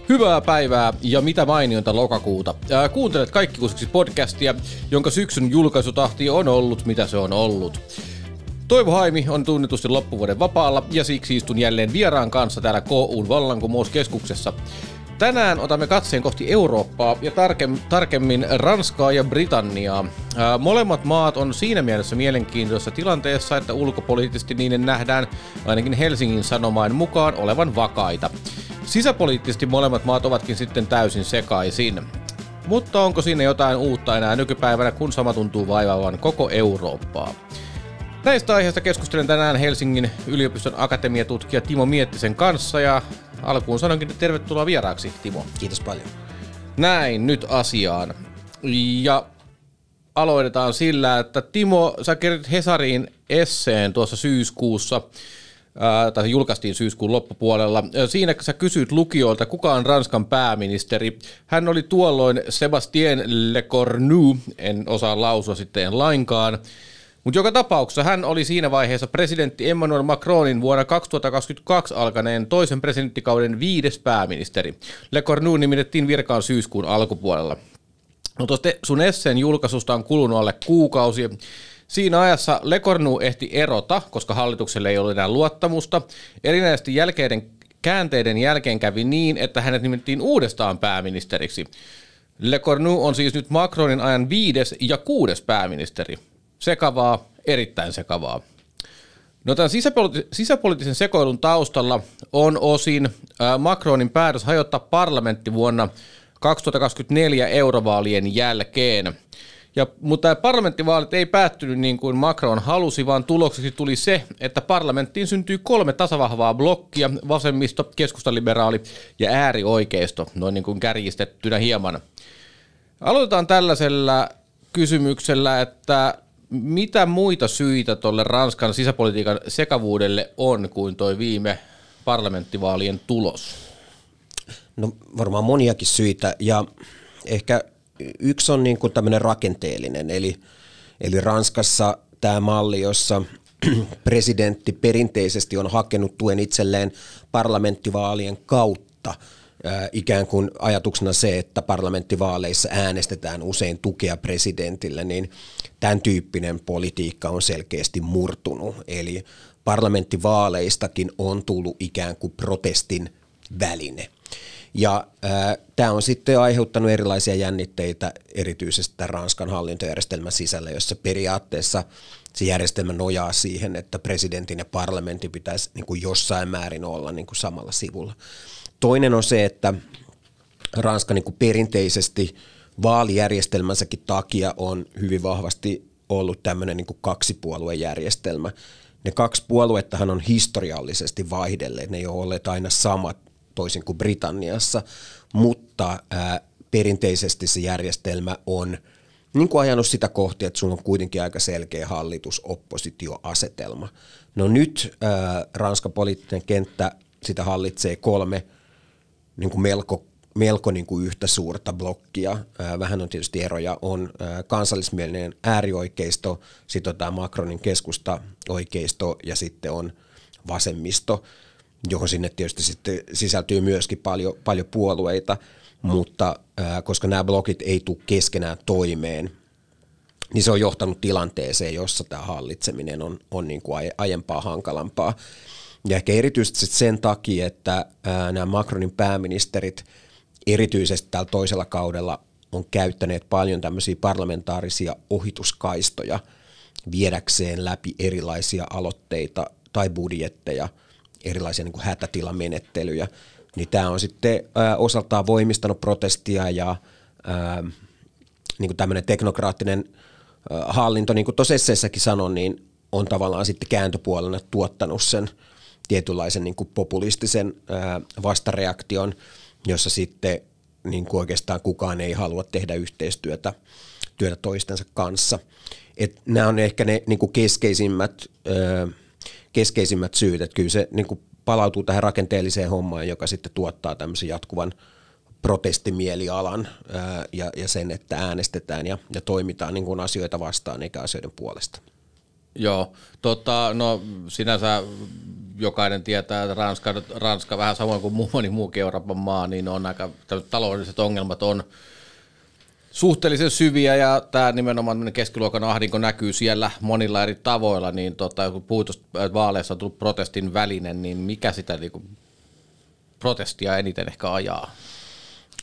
Hyvää päivää ja mitä mainionta lokakuuta. Kuuntelet Kaikki uusiksi podcastia, jonka syksyn julkaisutahti on ollut mitä se on ollut. Toivo Haimi on tunnetusti loppuvuoden vapaalla ja siksi istun jälleen vieraan kanssa täällä KU:n vallankumouskeskuksessa. Tänään otamme katseen kohti Eurooppaa ja tarkemmin Ranskaa ja Britanniaa. Molemmat maat on siinä mielessä mielenkiintoisessa tilanteessa, että ulkopoliittisesti niiden nähdään ainakin Helsingin Sanomain mukaan olevan vakaita. Sisäpoliittisesti molemmat maat ovatkin sitten täysin sekaisin. Mutta onko siinä jotain uutta enää nykypäivänä, kun sama tuntuu vaivaavan koko Eurooppaa? Näistä aiheista keskustelen tänään Helsingin yliopiston akatemiatutkija Timo Miettisen kanssa ja alkuun sanonkin, että tervetuloa vieraaksi, Timo. Kiitos paljon. Näin, nyt asiaan. Ja aloitetaan sillä, että Timo, sä kirjoitit Hesariin esseen tuossa syyskuussa, tai se julkaistiin syyskuun loppupuolella. Siinä sä kysyit lukijoilta, kuka on Ranskan pääministeri. Hän oli tuolloin Sébastien Lecornu, en osaa lausua sitten lainkaan. Mutta joka tapauksessa hän oli siinä vaiheessa presidentti Emmanuel Macronin vuonna 2022 alkaneen toisen presidenttikauden 5. pääministeri. Lecornu nimitettiin virkaan syyskuun alkupuolella. No tuosta sun esseen julkaisusta on kulunut alle kuukausi. Siinä ajassa Lecornu ehti erota, koska hallitukselle ei ollut enää luottamusta. Erinäisesti käänteiden jälkeen kävi niin, että hänet nimettiin uudestaan pääministeriksi. Lecornu on siis nyt Macronin ajan 5. ja 6. pääministeri. Sekavaa, erittäin sekavaa. No tämän sisäpoliittisen sekoilun taustalla on osin Macronin päätös hajottaa parlamentti vuonna 2024 eurovaalien jälkeen. Mutta parlamenttivaalit ei päättynyt niin kuin Macron halusi, vaan tulokseksi tuli se, että parlamenttiin syntyi 3 tasavahvaa blokkia, vasemmisto, keskustaliberaali ja äärioikeisto, noin niin kuin kärjistettynä hieman. Aloitetaan tällaisella kysymyksellä, että mitä muita syitä tuolle Ranskan sisäpolitiikan sekavuudelle on kuin toi viime parlamenttivaalien tulos? No varmaan moniakin syitä ja ehkä yksi on niin kuin tämmöinen rakenteellinen, eli Ranskassa tämä malli, jossa presidentti perinteisesti on hakenut tuen itselleen parlamenttivaalien kautta, ikään kuin ajatuksena se, että parlamenttivaaleissa äänestetään usein tukea presidentille, niin tämän tyyppinen politiikka on selkeästi murtunut. Eli parlamenttivaaleistakin on tullut ikään kuin protestin väline. Ja tämä on sitten aiheuttanut erilaisia jännitteitä erityisesti tämän Ranskan hallintojärjestelmän sisällä, jossa periaatteessa se järjestelmä nojaa siihen, että presidentin ja parlamentin pitäisi niin kuin jossain määrin olla niin kuin samalla sivulla. Toinen on se, että Ranska niin kuin perinteisesti vaalijärjestelmänsäkin takia on hyvin vahvasti ollut tämmöinen niin kuin kaksipuoluejärjestelmä. Ne 2 puoluettahan on historiallisesti vaihdelleet, ne ei ole olleet aina samat toisin kuin Britanniassa, mutta perinteisesti se järjestelmä on niin kuin ajanut sitä kohti, että sulla on kuitenkin aika selkeä hallitus-oppositioasetelma. No nyt Ranskan poliittinen kenttä, sitä hallitsee 3 niin kuin melko niin kuin yhtä suurta blokkia. Vähän on tietysti eroja, on kansallismielinen äärioikeisto, sitten on tämä Macronin keskustaoikeisto ja sitten on vasemmisto, johon sinne tietysti sitten sisältyy myöskin paljon puolueita, mutta koska nämä blokit ei tule keskenään toimeen, niin se on johtanut tilanteeseen, jossa tämä hallitseminen on niin kuin aiempaa hankalampaa. Ja ehkä erityisesti sen takia, että nämä Macronin pääministerit erityisesti tällä toisella kaudella on käyttäneet paljon tämmöisiä parlamentaarisia ohituskaistoja viedäkseen läpi erilaisia aloitteita tai budjetteja, erilaisia niin kuin hätätilamenettelyjä, niin tämä on sitten osaltaan voimistanut protestia ja niin kuin tämmöinen teknokraattinen hallinto, niin kuin tuossa esseessäkin sanon, niin on tavallaan sitten kääntöpuolena tuottanut sen tietynlaisen niin kuin populistisen vastareaktion, jossa sitten niin kuin oikeastaan kukaan ei halua tehdä yhteistyötä toistensa kanssa. Et nämä on ehkä ne niin kuin keskeisimmät syyt, että kyllä se niin kuin palautuu tähän rakenteelliseen hommaan, joka sitten tuottaa tämmöisen jatkuvan protestimielialan ja sen, että äänestetään ja toimitaan niin kuin asioita vastaan eikä asioiden puolesta. Joo, no sinänsä jokainen tietää, että Ranska vähän samoin kuin moni muukin Euroopan maa, niin on aika, taloudelliset ongelmat on suhteellisen syviä, ja tämä nimenomaan keskiluokan ahdinko näkyy siellä monilla eri tavoilla, niin kun puhutusta vaaleissa on tullut protestin väline, niin mikä sitä niinku protestia eniten ehkä ajaa?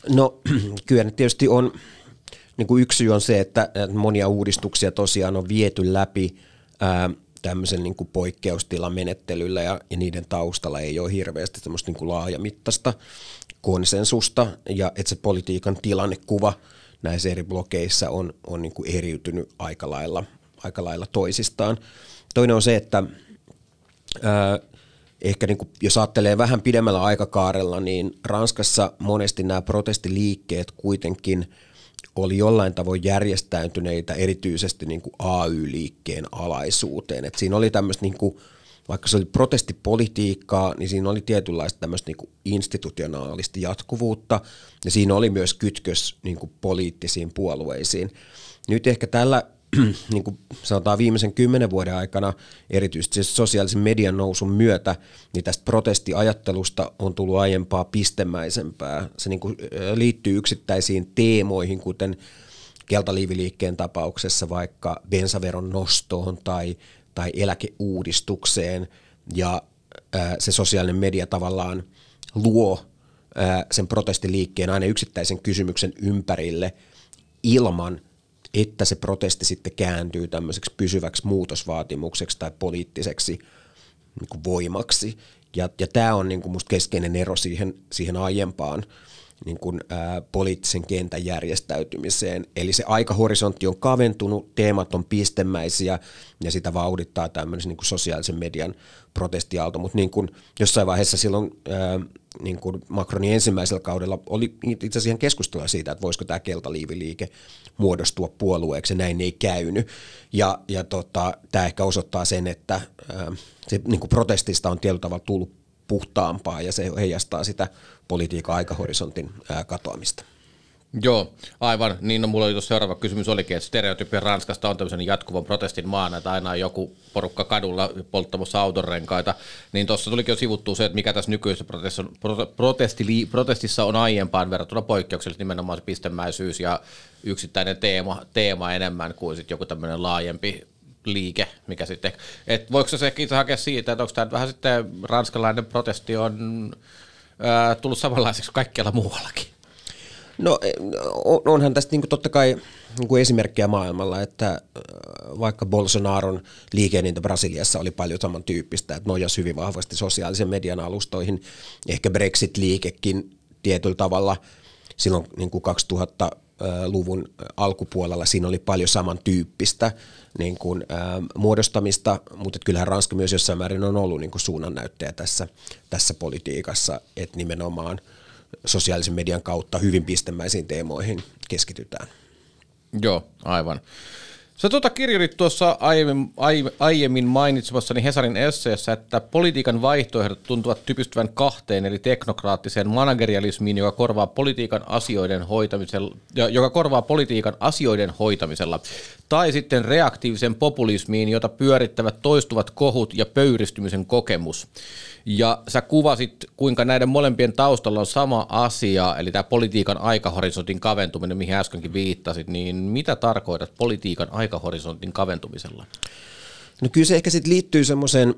No kyllä tietysti on, niin kuin yksi syy on se, että monia uudistuksia tosiaan on viety läpi tämmöisen niin kuin poikkeustilan ja niiden taustalla ei ole hirveästi semmoista niin kuin laajamittaista konsensusta, ja että se politiikan tilannekuva näissä eri blokeissa on niin kuin eriytynyt aika lailla toisistaan. Toinen on se, että ehkä niin kuin, jos ajattelee vähän pidemmällä aikakaarella, niin Ranskassa monesti nämä protestiliikkeet kuitenkin oli jollain tavoin järjestäytyneitä erityisesti niin kuin AY-liikkeen alaisuuteen. Et siinä oli tämmöistä, niin kuin, vaikka se oli protestipolitiikkaa, niin siinä oli tietynlaista tämmöistä niin kuin institutionaalista jatkuvuutta, ja siinä oli myös kytkös niin kuin poliittisiin puolueisiin. Nyt ehkä tällä niin kuin sanotaan viimeisen 10 vuoden aikana, erityisesti sosiaalisen median nousun myötä, niin tästä protestiajattelusta on tullut aiempaa pistemäisempää. Se niin kuin liittyy yksittäisiin teemoihin, kuten keltaliiviliikkeen tapauksessa vaikka bensaveron nostoon tai eläkeuudistukseen, ja se sosiaalinen media tavallaan luo sen protestiliikkeen aina yksittäisen kysymyksen ympärille ilman, että se protesti sitten kääntyy tämmöiseksi pysyväksi muutosvaatimukseksi tai poliittiseksi niin kuin voimaksi. Ja tämä on niin kuin musta keskeinen ero siihen aiempaan niin kuin, poliittisen kentän järjestäytymiseen. Eli se aikahorisontti on kaventunut, teemat on pistemäisiä ja sitä vauhdittaa tämmöisen niin kuin sosiaalisen median protestiaalto. Mutta niin kuin jossain vaiheessa silloin niin kuin Macronin ensimmäisellä kaudella oli itse asiassa ihan keskustelua siitä, että voisiko tämä keltaliiviliike muodostua puolueeksi, ja näin ei käynyt. Ja tämä ehkä osoittaa sen, että se niin kuin protestista on tietyllä tavalla tullut puhtaampaa, ja se heijastaa sitä politiikan aikahorisontin katoamista. Joo, aivan. Niin, no mulla oli tuossa seuraava kysymys olikin, että stereotypia Ranskasta on tämmöisen jatkuvan protestin maana, että aina on joku porukka kadulla polttamassa autonrenkaita, niin tuossa tulikin jo sivuttua se, että mikä tässä nykyisessä protestissa on aiempaan verrattuna poikkeuksellisesti nimenomaan se pistemäisyys ja yksittäinen teema enemmän kuin sitten joku tämmöinen laajempi liike, mikä sitten, että voiko se itse hakea siitä, että onko tämä vähän sitten ranskalainen protesti on tullut samanlaiseksi kaikkialla muuallakin? No onhan tästä niin kuin totta kai niin kuin esimerkkejä maailmalla, että vaikka Bolsonaron liikehdintä Brasiliassa oli paljon samantyyppistä, että nojasi hyvin vahvasti sosiaalisen median alustoihin, ehkä Brexit-liikekin tietyllä tavalla silloin niin kuin 2000-luvun alkupuolella siinä oli paljon samantyyppistä niin kuin, muodostamista, mutta kyllähän Ranska myös jossain määrin on ollut niin kuin suunnannäyttäjä tässä politiikassa, että nimenomaan sosiaalisen median kautta hyvin pistemäisiin teemoihin keskitytään. Joo, aivan. Sä kirjoitit tuossa aiemmin mainitsemassani Hesarin esseessä, että politiikan vaihtoehdot tuntuvat typistyvän kahteen, eli teknokraattiseen managerialismiin, joka korvaa politiikan asioiden hoitamisella, tai sitten reaktiivisen populismiin, jota pyörittävät toistuvat kohut ja pöyristymisen kokemus. Ja sä kuvasit, kuinka näiden molempien taustalla on sama asia, eli tämä politiikan aikahorisontin kaventuminen, mihin äskenkin viittasit, niin mitä tarkoitat politiikan aikahorisontin kaventumisella? No kyllä se ehkä sitten liittyy semmoiseen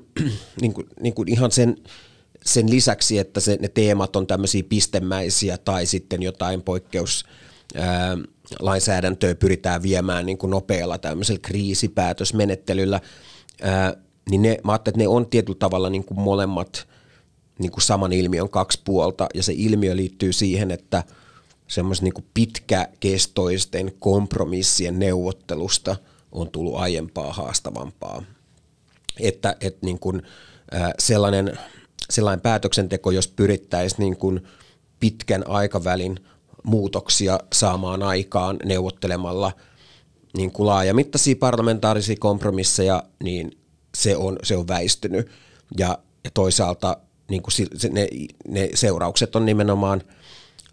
niin kuin ihan sen lisäksi, että ne teemat on tämmöisiä pistemäisiä tai sitten jotain lainsäädäntöä pyritään viemään niin kuin nopealla tämmöisellä kriisipäätösmenettelyllä, niin mä ajattelin, että ne on tietyllä tavalla niin kuin molemmat niin kuin saman ilmiön kaksi puolta, ja se ilmiö liittyy siihen, että semmoisen niin kuin pitkäkestoisten kompromissien neuvottelusta on tullut aiempaa haastavampaa. Että niin kuin, sellainen päätöksenteko, jos pyrittäisiin niin kuin pitkän aikavälin muutoksia saamaan aikaan neuvottelemalla niin kuin laajamittaisia parlamentaarisia kompromisseja, niin se on väistynyt, ja toisaalta niin kuin ne seuraukset on nimenomaan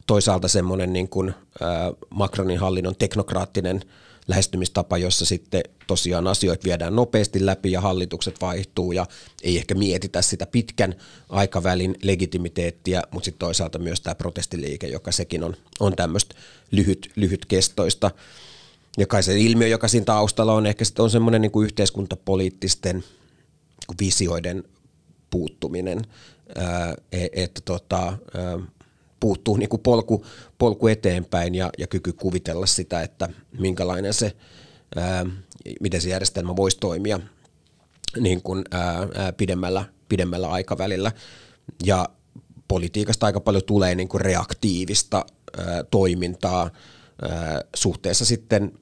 toisaalta semmoinen niin kuin Macronin hallinnon teknokraattinen lähestymistapa, jossa sitten tosiaan asioita viedään nopeasti läpi ja hallitukset vaihtuu ja ei ehkä mietitä sitä pitkän aikavälin legitimiteettiä, mutta sitten toisaalta myös tämä protestiliike, joka sekin on tämmöistä lyhytkestoista. Ja kai se ilmiö, joka siinä taustalla on, ehkä sitten on semmoinen niin kuin yhteiskuntapoliittisten niin kuin visioiden puuttuminen, että puuttuu niin kuin polku eteenpäin ja kyky kuvitella sitä, että minkälainen se, miten se järjestelmä voisi toimia niin kuin, pidemmällä aikavälillä. Ja politiikasta aika paljon tulee niin kuin reaktiivista toimintaa suhteessa sitten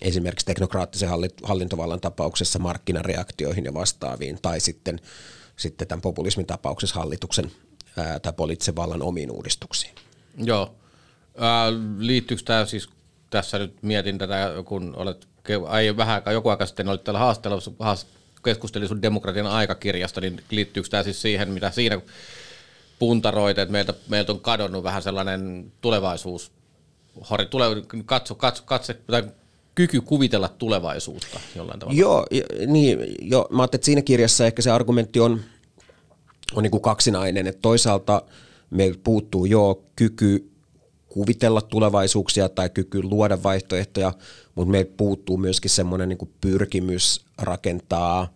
esimerkiksi teknokraattisen hallintovallan tapauksessa markkinareaktioihin ja vastaaviin, tai sitten tämän populismin tapauksessa hallituksen tai poliittisen vallan omiin uudistuksiin. Joo. Liittyykö tämä siis, tässä nyt mietin tätä, kun olet joku aika sitten olit täällä haastattelussa, keskustelin sun demokratian aikakirjasta, niin liittyykö tämä siis siihen, mitä siinä puntaroit, että meiltä on kadonnut vähän sellainen tulevaisuus, kyky kuvitella tulevaisuutta jollain tavalla? Joo, mä ajattelin, että siinä kirjassa ehkä se argumentti on niin kuin kaksinainen, että toisaalta meiltä puuttuu kyky kuvitella tulevaisuuksia tai kyky luoda vaihtoehtoja, mutta meiltä puuttuu myöskin semmoinen niin kuin pyrkimys rakentaa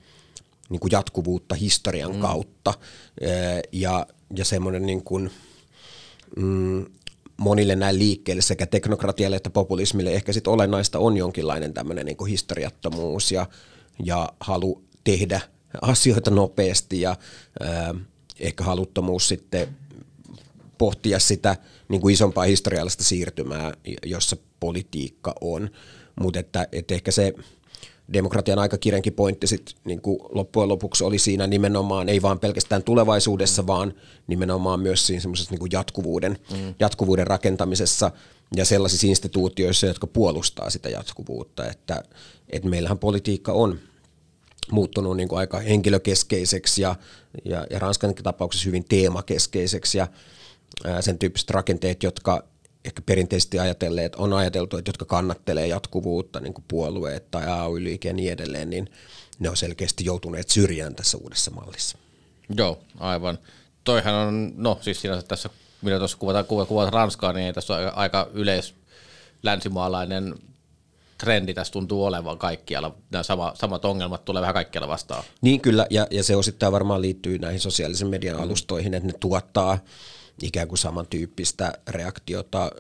niin kuin jatkuvuutta historian kautta ja semmoinen niin kuin, monille näin liikkeelle sekä teknokratialle että populismille ehkä sit olennaista on jonkinlainen tämmöinen niin kuin historiattomuus ja halu tehdä asioita nopeasti ja ehkä haluttomuus sitten pohtia sitä niin kuin isompaa historiallista siirtymää, jossa politiikka on, mutta että ehkä se demokratian aikakirjankin pointti sit, niin kuin loppujen lopuksi oli siinä nimenomaan, ei vaan pelkästään tulevaisuudessa, vaan nimenomaan myös siinä semmoisessa niin kuin jatkuvuuden rakentamisessa ja sellaisissa instituutioissa, jotka puolustaa sitä jatkuvuutta, että meillähän politiikka on muuttunut niin kuin aika henkilökeskeiseksi ja Ranskan tapauksessa hyvin teemakeskeiseksi ja sen tyyppiset rakenteet, jotka ehkä perinteisesti on ajateltu, että jotka kannattelee jatkuvuutta, niin kuin puolueet tai AY-liike ja niin edelleen, niin ne on selkeästi joutuneet syrjään tässä uudessa mallissa. Joo, aivan. Toihan on, siis sinänsä tässä, mitä tuossa kuvataan Ranskaa, niin ei tässä ole aika länsimaalainen trendi tässä tuntuu olevan kaikkialla. Nämä samat ongelmat tulee vähän kaikkialla vastaan. Niin kyllä, ja se osittain varmaan liittyy näihin sosiaalisen median alustoihin, että ne tuottaa ikään kuin samantyyppistä reaktiota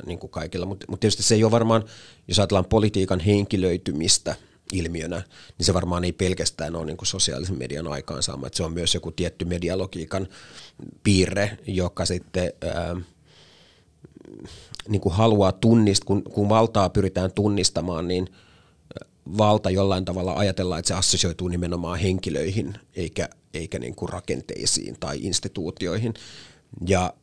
niin kuin kaikilla, mutta tietysti se ei ole varmaan, jos ajatellaan politiikan henkilöitymistä ilmiönä, niin se varmaan ei pelkästään ole niin kuin sosiaalisen median aikaansaama, että se on myös joku tietty medialogiikan piirre, joka sitten niin kuin haluaa tunnistaa, kun valtaa pyritään tunnistamaan, niin valta jollain tavalla ajatellaan, että se assosioituu nimenomaan henkilöihin eikä niin kuin rakenteisiin tai instituutioihin. Ja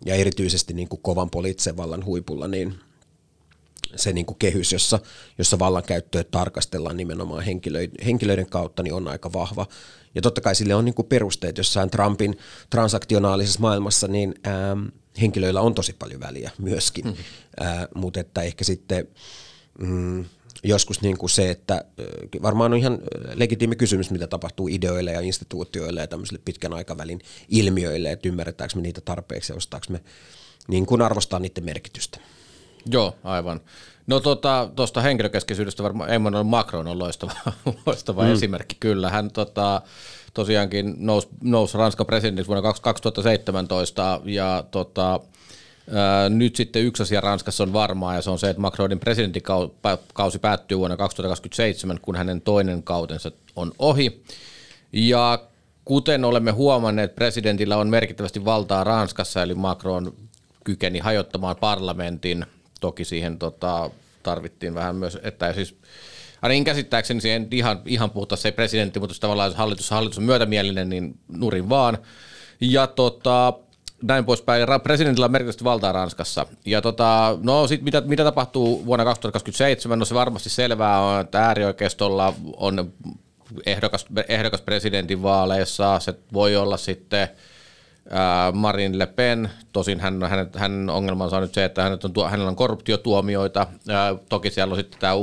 erityisesti niin kuin kovan poliittisen vallan huipulla, niin se niin kuin kehys, jossa vallankäyttöä tarkastellaan nimenomaan henkilöiden kautta, niin on aika vahva. Ja totta kai sille on niin kuin perusteet jossain Trumpin transaktionaalisessa maailmassa, niin henkilöillä on tosi paljon väliä myöskin, mutta että ehkä sitten joskus niin kuin se, että varmaan on ihan legitiimi kysymys, mitä tapahtuu ideoille ja instituutioille ja tämmöisille pitkän aikavälin ilmiöille, että ymmärretäänkö me niitä tarpeeksi ja ostaako me niin kuin arvostaa niiden merkitystä. Joo, aivan. No tuosta henkilökeskeisyydestä varmaan Emmanuel Macron on loistava esimerkki kyllä. Hän tosiaankin nousi Ranskan presidentiksi vuonna 2017 ja nyt sitten yksi asia Ranskassa on varmaa ja se on se, että Macronin presidenttikausi päättyy vuonna 2027, kun hänen toinen kautensa on ohi. Ja kuten olemme huomanneet, presidentillä on merkittävästi valtaa Ranskassa, eli Macron kykeni hajottamaan parlamentin. Toki siihen tarvittiin vähän myös, että siis ainakin käsittääkseni siihen ihan puhuta se presidentti, mutta jos tavallaan jos hallitus on myötämielinen, niin nurin vaan. Ja näin poispäin. Presidentillä on merkittävästi valtaa Ranskassa. Ja no sit mitä tapahtuu vuonna 2027? No se varmasti selvää on, että äärioikeistolla on ehdokas presidentin vaaleissa. Se voi olla sitten Marine Le Pen, tosin hänen ongelmansa on nyt se, että hänellä on korruptiotuomioita, toki siellä on sitten tämä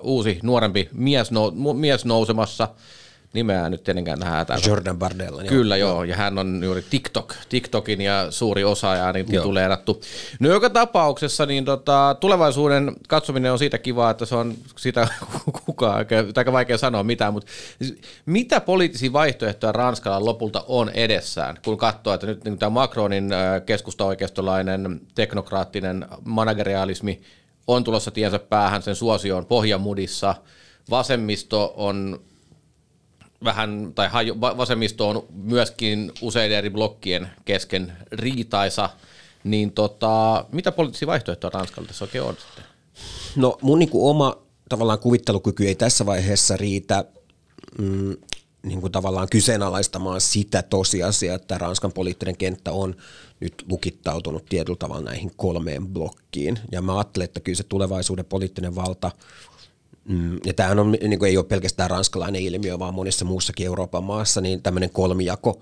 uusi nuorempi mies nousemassa, nimeä nyt tietenkään tähän. Jordan Bardella. Kyllä joo, ja hän on juuri TikTokin ja suuri osaaja niin tituleerattu. No joka tapauksessa niin tulevaisuuden katsominen on siitä kivaa, että se on sitä aika vaikea sanoa mitään, mutta mitä poliittisia vaihtoehtoja Ranskalla lopulta on edessään, kun katsoo, että nyt niin tämä Macronin keskustaoikeistolainen teknokraattinen managerialismi on tulossa tiensä päähän, sen suosio on pohjamudissa, vasemmisto on vasemmisto on myöskin useiden eri blokkien kesken riitaisa, niin mitä poliittisia vaihtoehtoja Ranskalla tässä oikein on sitten? No mun niin kuin oma tavallaan kuvittelukyky ei tässä vaiheessa riitä niin kuin tavallaan kyseenalaistamaan sitä tosiasiaa, että Ranskan poliittinen kenttä on nyt lukittautunut tietyllä tavalla näihin 3 blokkiin, ja mä ajattelen, että kyllä se tulevaisuuden poliittinen valta, ja tämähän on, niin kuin ei ole pelkästään ranskalainen ilmiö, vaan monessa muussakin Euroopan maassa, niin tämmöinen kolmijako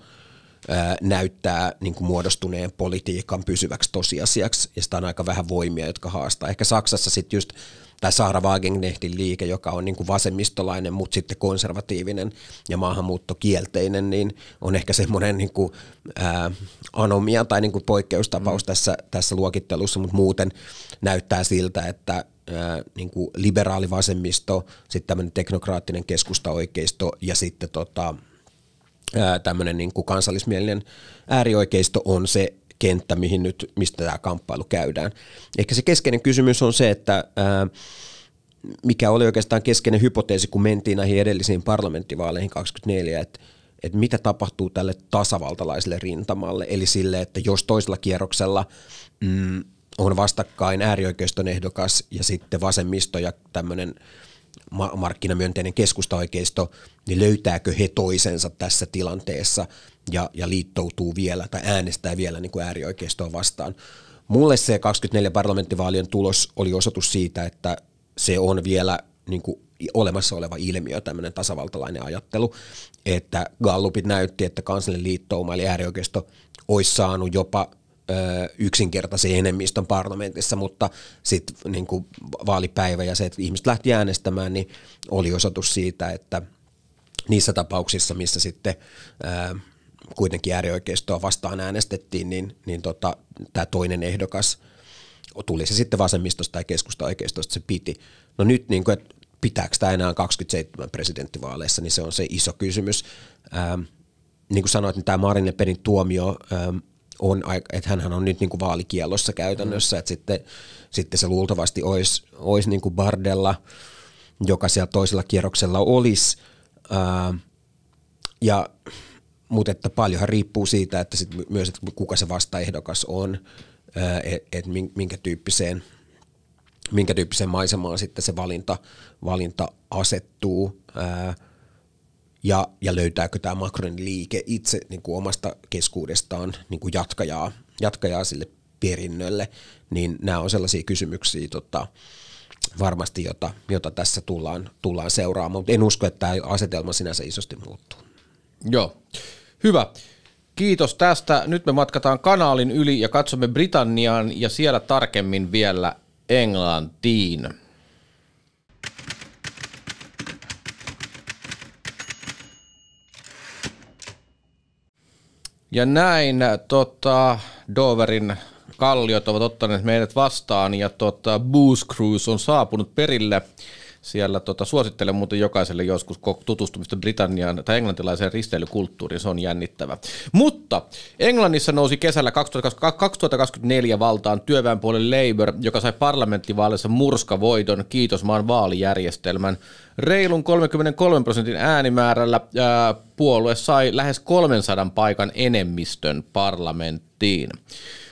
näyttää niin kuin muodostuneen politiikan pysyväksi tosiasiaksi, ja sitä on aika vähän voimia, jotka haastaa. Ehkä Saksassa sitten just tämä Sarah Wagenknechtin liike, joka on niin kuin vasemmistolainen, mutta sitten konservatiivinen ja maahanmuuttokielteinen, niin on ehkä semmoinen niin kuin anomia tai niin kuin poikkeustapaus tässä luokittelussa, mutta muuten näyttää siltä, että niin kuin liberaali vasemmisto, sitten tämmöinen teknokraattinen keskustaoikeisto ja sitten tämmöinen niin kuin kansallismielinen äärioikeisto on se kenttä, mistä tämä kamppailu käydään. Ehkä se keskeinen kysymys on se, että mikä oli oikeastaan keskeinen hypoteesi, kun mentiin näihin edellisiin parlamenttivaaleihin 2024, että mitä tapahtuu tälle tasavaltalaiselle rintamalle, eli sille, että jos toisella kierroksella on vastakkain äärioikeiston ehdokas ja sitten vasemmisto ja tämmöinen markkinamyönteinen keskustaoikeisto, niin löytääkö he toisensa tässä tilanteessa ja liittoutuu vielä tai äänestää vielä niin kuin äärioikeistoa vastaan. Mulle se 24 parlamenttivaalien tulos oli osoitus siitä, että se on vielä niin kuin olemassa oleva ilmiö, tämmöinen tasavaltalainen ajattelu, että gallupit näytti, että kansallinen liittouma eli äärioikeisto olisi saanut jopa yksinkertaisen enemmistön parlamentissa, mutta sitten niin kuin vaalipäivä ja se, että ihmiset lähti äänestämään, niin oli osoitus siitä, että niissä tapauksissa, missä sitten kuitenkin äärioikeistoa vastaan äänestettiin, niin tämä toinen ehdokas tuli se sitten vasemmistosta tai keskustaoikeistosta, se piti. No nyt, niin kuin, että pitääkö tämä enää 27 presidenttivaaleissa, niin se on se iso kysymys. Niin kuin sanoit, niin tämä Marine Le Penin tuomio on, että hänhän on nyt niin kuin vaalikiellossa käytännössä, että sitten se luultavasti olisi niin kuin Bardella, joka siellä toisella kierroksella olisi, mutta että paljonhan riippuu siitä, että sit myös, että kuka se vastaehdokas on, että minkä tyyppiseen maisemaan sitten se valinta asettuu, ja löytääkö tämä Macronin liike itse niin kuin omasta keskuudestaan niin kuin jatkajaa sille perinnölle, niin nämä on sellaisia kysymyksiä varmasti, jota tässä tullaan seuraamaan, mutta en usko, että tämä asetelma sinänsä isosti muuttuu. Joo, hyvä. Kiitos tästä. Nyt me matkataan kanaalin yli ja katsomme Britanniaan ja siellä tarkemmin vielä Englantiin. Ja näin Doverin kalliot ovat ottaneet meidät vastaan ja Booze Cruise on saapunut perille. Siellä suosittelen muuten jokaiselle joskus tutustumista Britanniaan tai englantilaiseen risteilykulttuuriin, se on jännittävä. Mutta Englannissa nousi kesällä 2024 valtaan työväenpuolen Labour, joka sai parlamenttivaaleissa murskavoiton, kiitos maan vaalijärjestelmän. Reilun 33% äänimäärällä puolue sai lähes 300 paikan enemmistön parlamenttiin.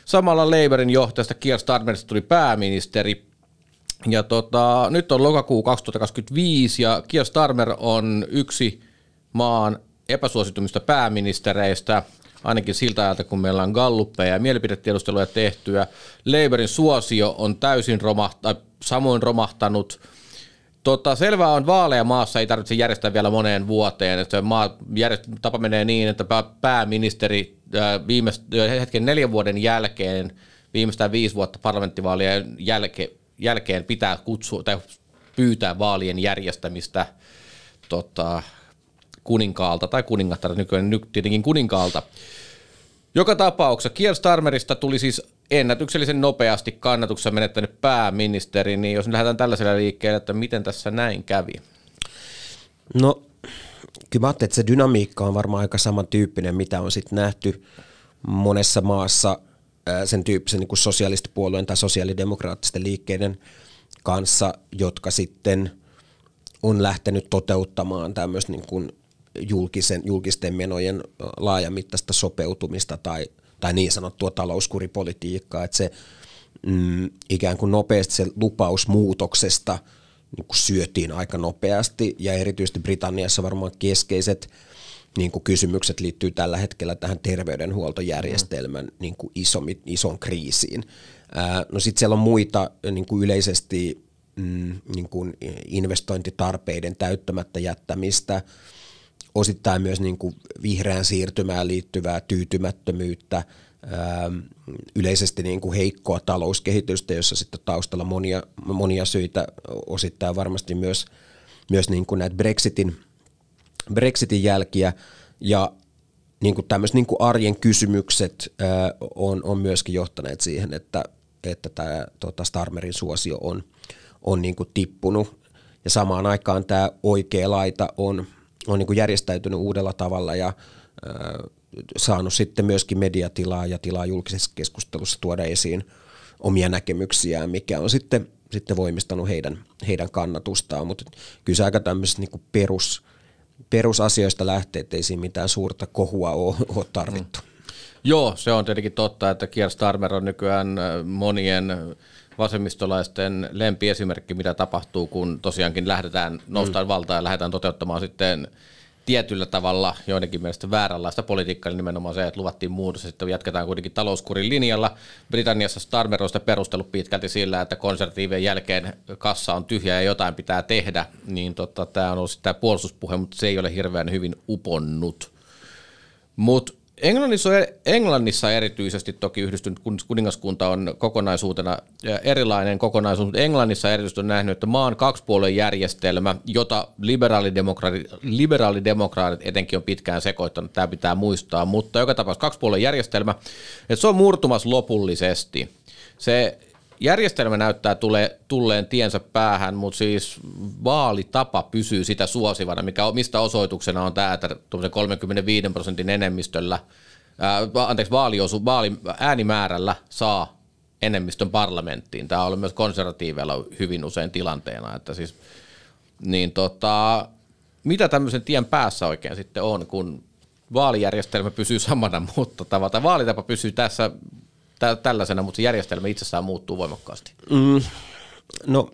Samalla Labourin johtajasta Keir Starmerista tuli pääministeri. Ja nyt on lokakuu 2025 ja Keir Starmer on yksi maan epäsuositummista pääministereistä, ainakin siltä ajalta, kun meillä on galluppeja ja mielipidetiedusteluja tehtyä. Labourin suosio on täysin samoin romahtanut Selvää on, vaaleja maassa ei tarvitse järjestää vielä moneen vuoteen. Että tapa menee niin, että pääministeri hetken 4 vuoden jälkeen, viimeistään 5 vuotta parlamenttivaalien jälkeen pitää kutsua tai pyytää vaalien järjestämistä kuninkaalta tai kuningattarta, nykyään tietenkin kuninkaalta. Joka tapauksessa Keir Starmerista tuli siis ennätyksellisen nopeasti kannatuksessa menettänyt pääministeri, niin jos nyt lähdetään tällaisella liikkeelle, että miten tässä näin kävi? No, kyllä mä ajattelin, että se dynamiikka on varmaan aika samantyyppinen, mitä on sitten nähty monessa maassa sen tyyppisen niin kuin sosialistipuolueen tai sosiaalidemokraattisten liikkeiden kanssa, jotka sitten on lähtenyt toteuttamaan tämmöistä niin kuin julkisten menojen laajamittaista sopeutumista tai niin sanottua talouskuripolitiikkaa, että se ikään kuin nopeasti se lupaus muutoksesta niin kuin syötiin aika nopeasti, ja erityisesti Britanniassa varmaan keskeiset niin kuin kysymykset liittyy tällä hetkellä tähän terveydenhuoltojärjestelmän niin kuin ison kriisiin. No sitten siellä on muita niin kuin yleisesti niin kuin investointitarpeiden täyttämättä jättämistä, osittain myös niin kuin vihreään siirtymään liittyvää tyytymättömyyttä, yleisesti niin kuin heikkoa talouskehitystä, jossa sitten taustalla monia syitä, osittain varmasti myös niin kuin näitä Brexitin jälkiä, ja niin kuin tämmöiset niin kuin arjen kysymykset on myöskin johtaneet siihen, että tämä Starmerin suosio on niin kuin tippunut, ja samaan aikaan tämä oikea laita on niin kuin järjestäytynyt uudella tavalla ja saanut sitten myöskin mediatilaa ja tilaa julkisessa keskustelussa tuoda esiin omia näkemyksiään, mikä on sitten voimistanut heidän kannatustaan, mutta kyllä se aika tämmöisistä niin kuin perusasioista lähtee, ettei siinä mitään suurta kohua ole tarvittu. Joo, se on tietenkin totta, että Keir Starmer on nykyään monien vasemmistolaisten lempiesimerkki, mitä tapahtuu, kun tosiaankin noustaan valtaan ja lähdetään toteuttamaan sitten tietyllä tavalla joidenkin mielestä vääränlaista politiikkaa, eli nimenomaan se, että luvattiin muutos, ja sitten jatketaan kuitenkin talouskurin linjalla. Britanniassa Starmer on sitä perustellut pitkälti sillä, että konservatiivien jälkeen kassa on tyhjä ja jotain pitää tehdä, niin tämä on ollut tämä puolustuspuhe, mutta se ei ole hirveän hyvin uponnut. Mutta Englannissa erityisesti, toki yhdistynyt kuningaskunta on kokonaisuutena erilainen kokonaisuus, mutta Englannissa erityisesti on nähnyt, että maan kaksipuoluejärjestelmä, jota liberaalidemokraatit etenkin on pitkään sekoittanut, tämä pitää muistaa, mutta joka tapauksessa kaksipuoluejärjestelmä, että se on murtumassa lopullisesti. Se järjestelmä näyttää tulleen tiensä päähän, mutta siis vaalitapa pysyy sitä suosivana, mistä osoituksena on tämä, että 35% enemmistöllä, äänimäärällä saa enemmistön parlamenttiin. Tämä on ollut myös konservatiiveilla hyvin usein tilanteena, että siis, mitä tämmöisen tien päässä oikein sitten on, kun vaalijärjestelmä pysyy samana, mutta vaalitapa pysyy tässä tällaisena, mutta se järjestelmä itsessään muuttuu voimakkaasti. No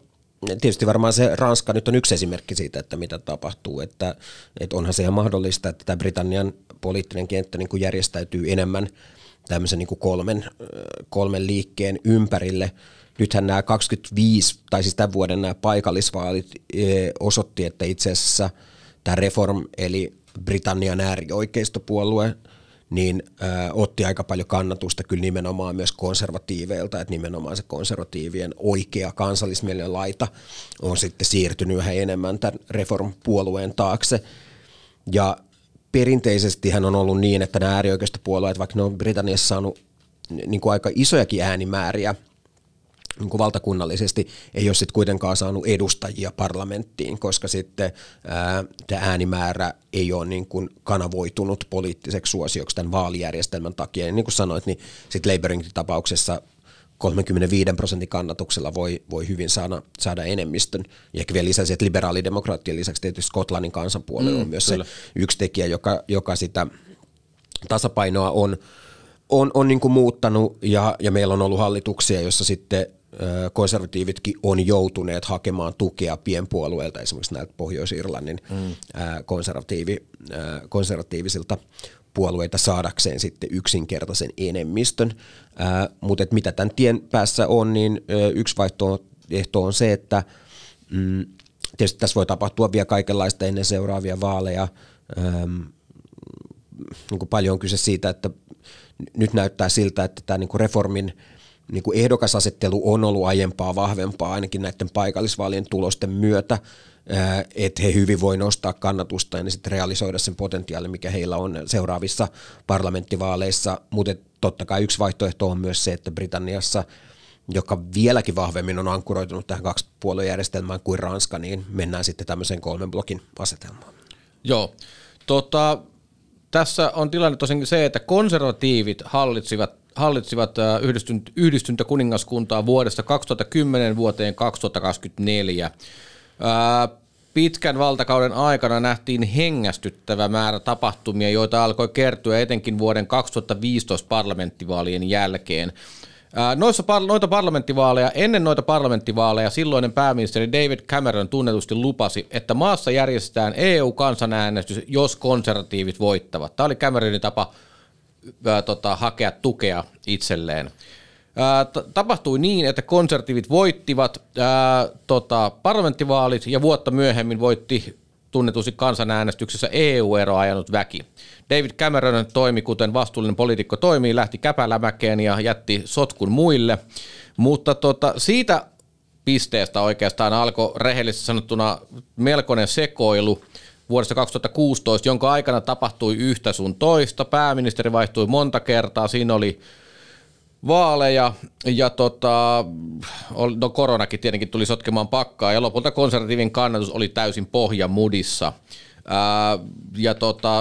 tietysti varmaan se Ranska nyt on yksi esimerkki siitä, että mitä tapahtuu, että onhan se ihan mahdollista, että tämä Britannian poliittinen kenttä niin kuin järjestäytyy enemmän tämmöisen niin kuin kolmen liikkeen ympärille. Nythän nämä 25, tai siis tämän vuoden nämä paikallisvaalit osoitti, että itse asiassa tämä Reform, eli Britannian äärioikeistopuolue, niin otti aika paljon kannatusta kyllä nimenomaan myös konservatiiveilta, että nimenomaan se konservatiivien oikea kansallismielinen laita on sitten siirtynyt yhä enemmän tämän Reform-puolueen taakse. Ja perinteisesti hän on ollut niin, että nämä äärioikeistopuolueet, vaikka ne on Britanniassa saanut niin kuin aika isojakin äänimääriä, niin kuin valtakunnallisesti ei ole sitten kuitenkaan saanut edustajia parlamenttiin, koska sitten tämä äänimäärä ei ole niin kuin kanavoitunut poliittiseksi suosioksi tämän vaalijärjestelmän takia. Ja niin kuin sanoit, niin sitten Labourin tapauksessa 35% kannatuksella voi hyvin saada enemmistön. Ja ehkä vielä lisäsi, että liberaalidemokraattien lisäksi tietysti Skotlannin kansanpuolue on myös kyllä se yksi tekijä, joka sitä tasapainoa on niin kuin muuttanut, ja meillä on ollut hallituksia, jossa sitten konservatiivitkin on joutuneet hakemaan tukea pienpuolueilta, esimerkiksi näiltä Pohjois-Irlannin konservatiivisilta puolueita saadakseen sitten yksinkertaisen enemmistön. Mutta mitä tämän tien päässä on, niin yksi vaihtoehto on se, että Tietysti tässä voi tapahtua vielä kaikenlaista ennen seuraavia vaaleja. Niin kuin paljon on kyse siitä, että nyt näyttää siltä, että tämä niin kuin reformin niin kuin ehdokasasettelu on ollut aiempaa vahvempaa ainakin näiden paikallisvaalien tulosten myötä, että he hyvin voi nostaa kannatusta ja sitten realisoida sen potentiaalin, mikä heillä on seuraavissa parlamenttivaaleissa, mutta totta kai yksi vaihtoehto on myös se, että Britanniassa, joka vieläkin vahvemmin on ankkuroitunut tähän kaksipuoluejärjestelmään kuin Ranska, niin mennään sitten tämmöiseen 3 blokin asetelmaan. Joo, tässä on tilanne tosiaan se, että konservatiivit hallitsivat yhdistyntä kuningaskuntaa vuodesta 2010 vuoteen 2024. Pitkän valtakauden aikana nähtiin hengästyttävä määrä tapahtumia, joita alkoi kertyä etenkin vuoden 2015 parlamenttivaalien jälkeen. Ennen noita parlamenttivaaleja silloinen pääministeri David Cameron tunnetusti lupasi, että maassa järjestetään EU-kansanäänestys, jos konservatiivit voittavat. Tämä oli Cameronin tapa hakea tukea itselleen. Tapahtui niin, että konservatiivit voittivat parlamenttivaalit ja vuotta myöhemmin voitti tunnetusti kansanäänestyksessä EU-eroa ajanut väki. David Cameron toimi, kuten vastuullinen poliitikko toimii, lähti käpälämäkeen ja jätti sotkun muille, mutta siitä pisteestä oikeastaan alkoi rehellisesti sanottuna melkoinen sekoilu vuodesta 2016, jonka aikana tapahtui yhtä sun toista. Pääministeri vaihtui monta kertaa, siinä oli vaaleja ja koronakin tietenkin tuli sotkemaan pakkaa ja lopulta konservatiivin kannatus oli täysin pohjamudissa. Ja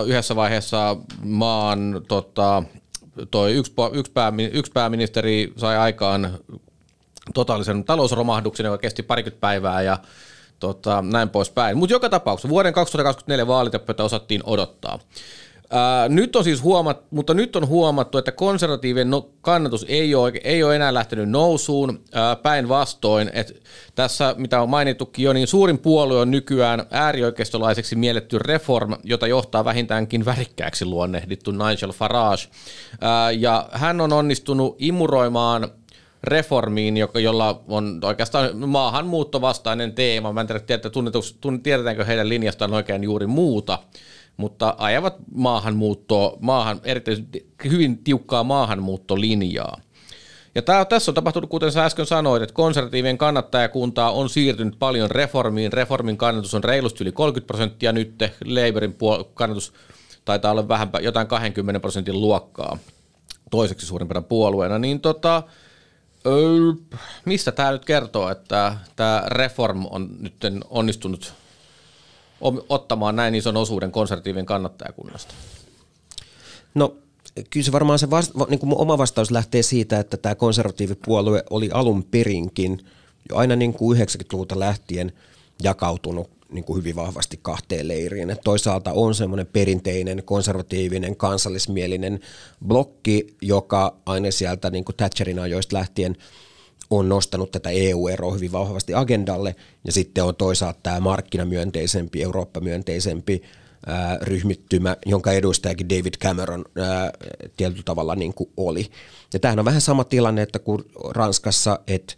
yhdessä vaiheessa maan yksi pääministeri sai aikaan totaalisen talousromahduksen, joka kesti parikymmentä päivää ja näin poispäin. Mutta joka tapauksessa vuoden 2024 vaalitappioita osattiin odottaa. Nyt on huomattu, että konservatiivien kannatus ei ole enää lähtenyt nousuun, päinvastoin, että tässä, mitä on mainittukin jo, niin suurin puolue on nykyään äärioikeistolaiseksi mielletty Reform, jota johtaa vähintäänkin värikkääksi luonnehdittu Nigel Farage, ja hän on onnistunut imuroimaan Reformiin, jolla on oikeastaan maahanmuuttovastainen teema. Mä en tiedä, tiedetäänkö heidän linjastaan oikein juuri muuta, mutta ajavat erityisesti hyvin tiukkaa maahanmuuttolinjaa. Ja tässä on tapahtunut, kuten sä äsken sanoit, että konservatiivien kannattajakuntaa on siirtynyt paljon Reformiin. Reformin kannatus on reilusti yli 30% nyt, Labourin kannatus taitaa olla vähän jotain 20% luokkaa toiseksi suurimpana puolueena. Niin mistä tämä nyt kertoo, että tämä Reform on nyt onnistunut ottamaan näin ison osuuden konservatiivien kannattajakunnasta? No kyllä se varmaan se niin kuin mun oma vastaus lähtee siitä, että tämä konservatiivipuolue oli alun perinkin jo aina niin kuin 90-luvulta lähtien jakautunut niin kuin hyvin vahvasti kahteen leiriin. Et toisaalta on semmoinen perinteinen konservatiivinen kansallismielinen blokki, joka aina sieltä niin kuin Thatcherin ajoista lähtien on nostanut tätä EU-eroa hyvin vahvasti agendalle, ja sitten on toisaalta tämä markkinamyönteisempi, Eurooppa-myönteisempi ryhmittymä, jonka edustajakin David Cameron tietyllä tavalla niin kuin oli. Ja tämähän on vähän sama tilanne, että kuin Ranskassa, että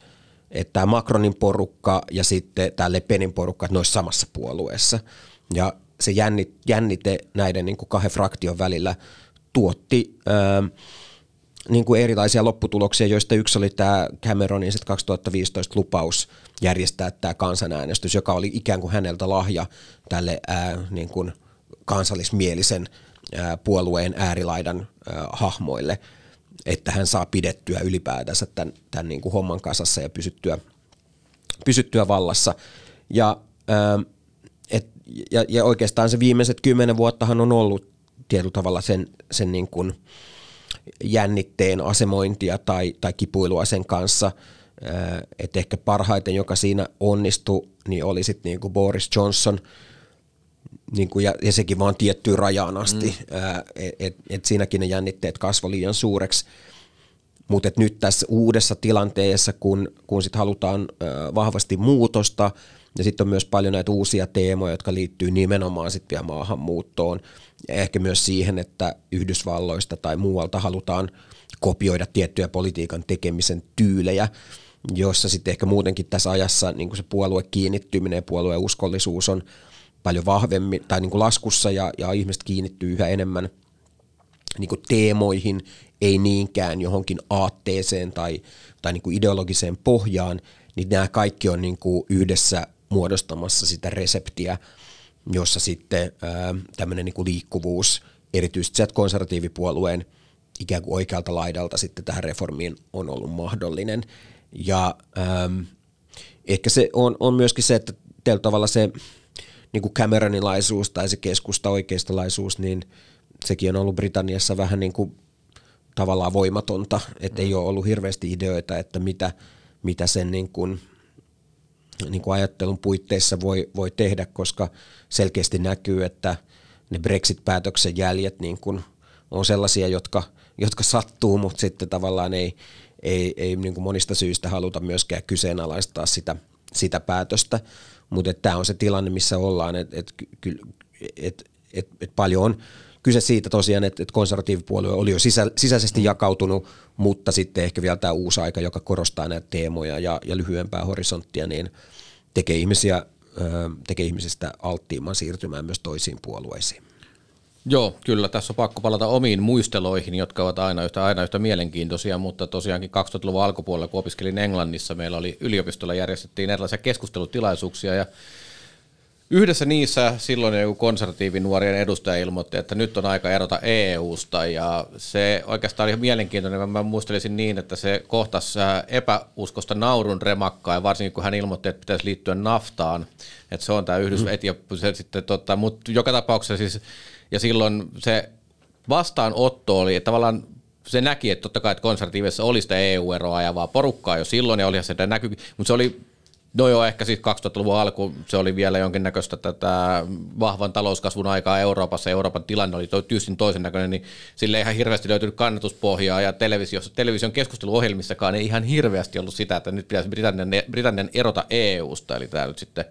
tämä Macronin porukka ja sitten tämä Le Penin porukka, että ne olisi samassa puolueessa. Ja se jännite näiden niin kuin kahden fraktion välillä tuotti niin kuin erilaisia lopputuloksia, joista yksi oli tämä Cameronin 2015 lupaus järjestää tämä kansanäänestys, joka oli ikään kuin häneltä lahja tälle niin kuin kansallismielisen puolueen äärilaidan hahmoille, että hän saa pidettyä ylipäätänsä tämän niin kuin homman kasassa ja pysyttyä vallassa. Ja oikeastaan se viimeiset 10 vuottahan on ollut tietyllä tavalla sen niin kuin jännitteen asemointia tai kipuilua sen kanssa, että ehkä parhaiten, joka siinä onnistui, niin oli sitten niin kuin Boris Johnson, niin kuin, ja sekin vaan tiettyyn rajaan asti, että siinäkin ne jännitteet kasvoi liian suureksi. Mutta nyt tässä uudessa tilanteessa, kun sit halutaan vahvasti muutosta, ja sitten on myös paljon näitä uusia teemoja, jotka liittyy nimenomaan sitten vielä maahanmuuttoon, ja ehkä myös siihen, että Yhdysvalloista tai muualta halutaan kopioida tiettyjä politiikan tekemisen tyylejä, jossa sitten ehkä muutenkin tässä ajassa niin kuin se puolue kiinnittyminen ja puolueen uskollisuus on paljon vahvemmin tai niin kuin laskussa ja ihmiset kiinnittyy yhä enemmän niin kuin teemoihin, ei niinkään johonkin aatteeseen tai niin kuin ideologiseen pohjaan, niin nämä kaikki on niin kuin yhdessä muodostamassa sitä reseptiä, jossa sitten tämmöinen niin kuin liikkuvuus, erityisesti sieltä konservatiivipuolueen ikään kuin oikealta laidalta sitten tähän reformiin on ollut mahdollinen. Ja ehkä se on myöskin se, että tällä tavalla se niin kuin Cameronilaisuus tai se keskusta-oikeistolaisuus, niin sekin on ollut Britanniassa vähän niin kuin tavallaan voimatonta, että ei ole ollut hirveästi ideoita, että mitä sen niin kuin ajattelun puitteissa voi tehdä, koska selkeästi näkyy, että ne Brexit-päätöksen jäljet niin kuin on sellaisia, jotka sattuu, mutta sitten tavallaan ei niin kuin monista syistä haluta myöskään kyseenalaistaa sitä päätöstä, mutta tämä on se tilanne, missä ollaan, että paljon on kyse siitä tosiaan, että konservatiivipuolue oli jo sisäisesti jakautunut, mutta sitten ehkä vielä tämä uusi aika, joka korostaa näitä teemoja ja lyhyempää horisonttia, niin tekee ihmisistä alttiimman siirtymään myös toisiin puolueisiin. Joo, kyllä. Tässä on pakko palata omiin muisteloihin, jotka ovat aina yhtä mielenkiintoisia, mutta tosiaankin 2000-luvun alkupuolella, kun opiskelin Englannissa, meillä oli yliopistolla järjestettiin erilaisia keskustelutilaisuuksia ja yhdessä niissä silloin joku konservatiivin nuorien edustaja ilmoitti, että nyt on aika erota EUsta ja se oikeastaan oli mielenkiintoinen. Mä muistelisin niin, että se kohtasi epäuskosta naurun remakkaa ja varsinkin kun hän ilmoitti, että pitäisi liittyä NAFTAan, että se on tämä mutta joka tapauksessa siis ja silloin se vastaanotto oli, että tavallaan se näki, että totta kai että konservatiivisessa oli sitä EU-eroa ajavaa porukkaa jo silloin ja olihan se näkyy, mutta se oli ehkä siis 2000-luvun alku, se oli vielä jonkinnäköistä tätä vahvan talouskasvun aikaa Euroopassa, Euroopan tilanne oli tyystin toisen näköinen, niin sille ei ihan hirveästi löytynyt kannatuspohjaa ja television keskusteluohjelmissakaan ei ihan hirveästi ollut sitä, että nyt pitäisi Britannian erota EUsta, eli tämä nyt sitten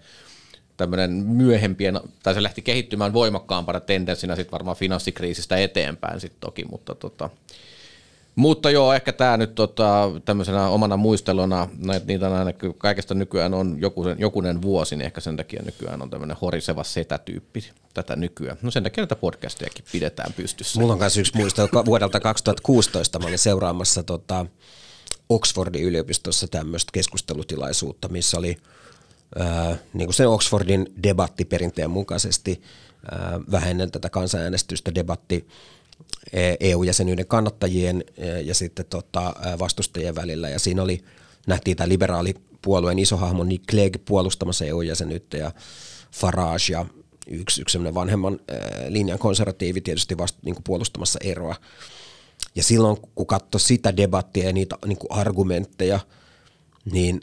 tämmöinen myöhempien, tai se lähti kehittymään voimakkaampana tendenssinä sitten varmaan finanssikriisistä eteenpäin sitten toki, mutta joo, ehkä tämä nyt tämmöisenä omana muisteluna, niitä aina kaikesta nykyään on jokunen vuosi, niin ehkä sen takia nykyään on tämmöinen horiseva setä-tyyppi tätä nykyään. No sen takia näitä podcastejakin pidetään pystyssä. Mulla on myös yksi muisto, vuodelta 2016 mä olin seuraamassa Oxfordin yliopistossa tämmöistä keskustelutilaisuutta, missä oli niin kuin sen Oxfordin debattiperinteen mukaisesti vähän ennen tätä kansanäänestystä debatti EU-jäsenyyden kannattajien ja sitten vastustajien välillä. Ja siinä nähtiin tämä liberaalipuolueen iso hahmo Nick Clegg puolustamassa EU-jäsenyyttä ja Farage ja yksi sellainen vanhemman linjan konservatiivi tietysti niin kuin puolustamassa eroa. Ja silloin kun katsoi sitä debattia ja niitä niin kuin argumentteja, niin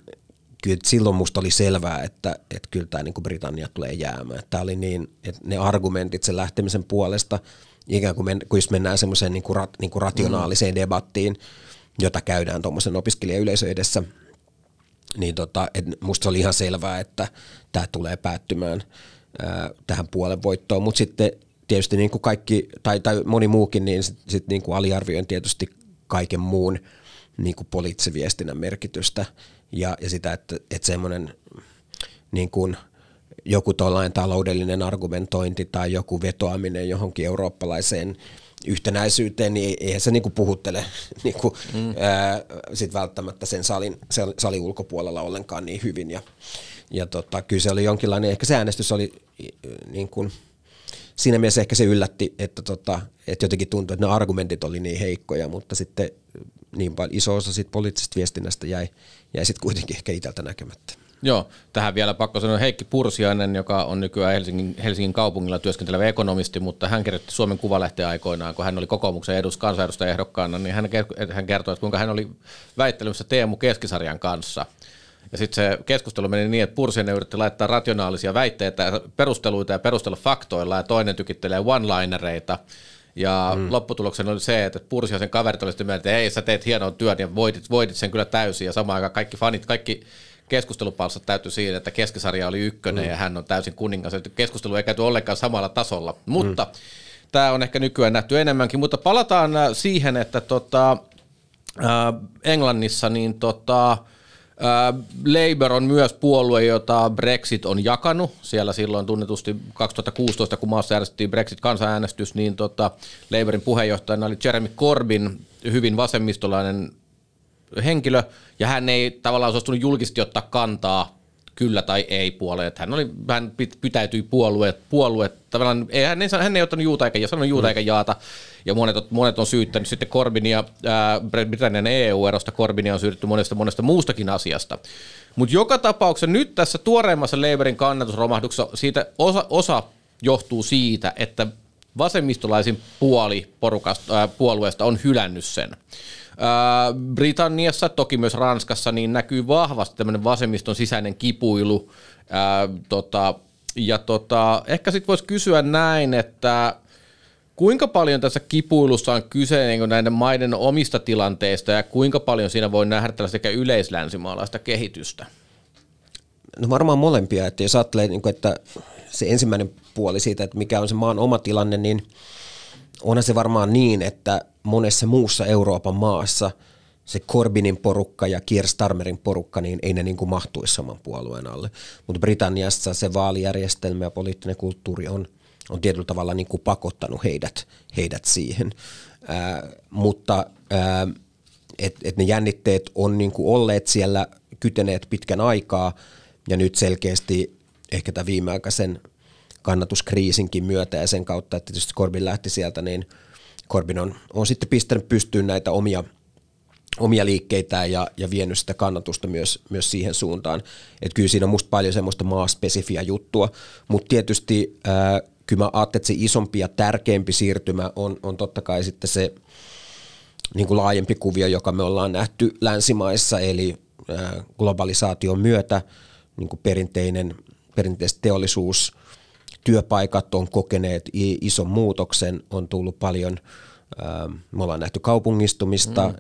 kyllä silloin musta oli selvää, että kyllä tämä niin kuin Britannia tulee jäämään. Tämä oli niin, että ne argumentit sen lähtemisen puolesta, ikään kuin jos mennään semmoiseen niin kuin rationaaliseen debattiin, jota käydään tuommoisen opiskelijayleisön edessä, niin musta se oli ihan selvää, että tämä tulee päättymään tähän puolen voittoon, mutta sitten tietysti niin kuin kaikki, tai moni muukin, niin sit niin kuin aliarvioin tietysti kaiken muun niin kuin poliittisen viestinnän merkitystä ja sitä, että semmoinen niin kuin joku tuollainen taloudellinen argumentointi tai joku vetoaminen johonkin eurooppalaiseen yhtenäisyyteen, niin eihän se niinku puhuttele niinku, sit välttämättä sen salin ulkopuolella ollenkaan niin hyvin. Ja kyllä se oli jonkinlainen, ehkä se äänestys oli niin kuin, siinä mielessä ehkä se yllätti, että jotenkin tuntui, että ne argumentit oli niin heikkoja, mutta sitten niin paljon iso osa siitä poliittisesta viestinnästä jäi sitten kuitenkin ehkä itseltä näkemättä. Joo, tähän vielä pakko sanoa Heikki Pursiainen, joka on nykyään Helsingin kaupungilla työskentelevä ekonomisti, mutta hän kirjoitti Suomen Kuvalehteen aikoinaan, kun hän oli kokoomuksen kansanedustajaehdokkaana, niin hän kertoi, että kuinka hän oli väittelyssä Teemu Keskisarjan kanssa. Ja sitten se keskustelu meni niin, että Pursiainen yritti laittaa rationaalisia väitteitä ja perusteluita ja perustella faktoilla, ja toinen tykittelee one-linereita. Ja lopputuloksena oli se, että Pursiaisen kaverit oli sitä mieltä, että ei, sä teet hienon työn ja voitit sen kyllä täysin, ja samaan aikaan kaikki fanit, kaikki keskustelupalstat täytyi siihen, että Keskisarja oli ykkönen ja hän on täysin kuningas. Keskustelu ei käyty ollenkaan samalla tasolla, mutta tämä on ehkä nykyään nähty enemmänkin. Mutta palataan siihen, että Englannissa niin Labour on myös puolue, jota Brexit on jakanut. Siellä silloin tunnetusti 2016, kun maassa järjestettiin Brexit-kansanäänestys, niin Labourin puheenjohtajana oli Jeremy Corbyn, hyvin vasemmistolainen henkilö, ja hän ei tavallaan suostunut julkisesti ottaa kantaa kyllä tai ei puoleen. Hän pitäytyi puolue. Tavallaan hän ei ottanut juuta eikä sanonut juuta eikä jaata, ja monet on syyttänyt sitten Corbynia, Britannian EU-erosta Corbynia on syytetty monesta muustakin asiasta. Mutta joka tapauksessa nyt tässä tuoreimmassa Labourin kannatusromahduksessa siitä osa johtuu siitä, että vasemmistolaisin puolueesta on hylännyt sen. Britanniassa, toki myös Ranskassa, niin näkyy vahvasti tämmöinen vasemmiston sisäinen kipuilu. Ehkä sitten voisi kysyä näin, että kuinka paljon tässä kipuilussa on kyse niin näiden maiden omista tilanteista ja kuinka paljon siinä voi nähdä tällaista sekä yleislänsimaalaista kehitystä? No varmaan molempia, että jos ajattelee, että se ensimmäinen puoli siitä, että mikä on se maan oma tilanne, niin onhan se varmaan niin, että monessa muussa Euroopan maassa se Corbynin porukka ja Keir Starmerin porukka, niin ei ne niin kuin mahtuisi saman puolueen alle. Mutta Britanniassa se vaalijärjestelmä ja poliittinen kulttuuri on tietyllä tavalla niin kuin pakottanut heidät siihen. Mutta ne jännitteet on niin kuin olleet siellä kyteneet pitkän aikaa, ja nyt selkeästi ehkä tämän viimeaikaisen kannatuskriisinkin myötä ja sen kautta, että tietysti Corbyn lähti sieltä, niin Corbyn on sitten pistänyt pystyyn näitä omia liikkeitä ja vienyt sitä kannatusta myös siihen suuntaan. Että kyllä siinä on musta paljon semmoista maaspesifiä juttua, mutta tietysti kyllä mä ajattelen, että se isompi ja tärkeämpi siirtymä on totta kai sitten se niin kuin laajempi kuvio, joka me ollaan nähty länsimaissa, eli globalisaation myötä niin kuin perinteiset teollisuustyöpaikat on kokeneet ison muutoksen, on tullut paljon, me ollaan nähty kaupungistumista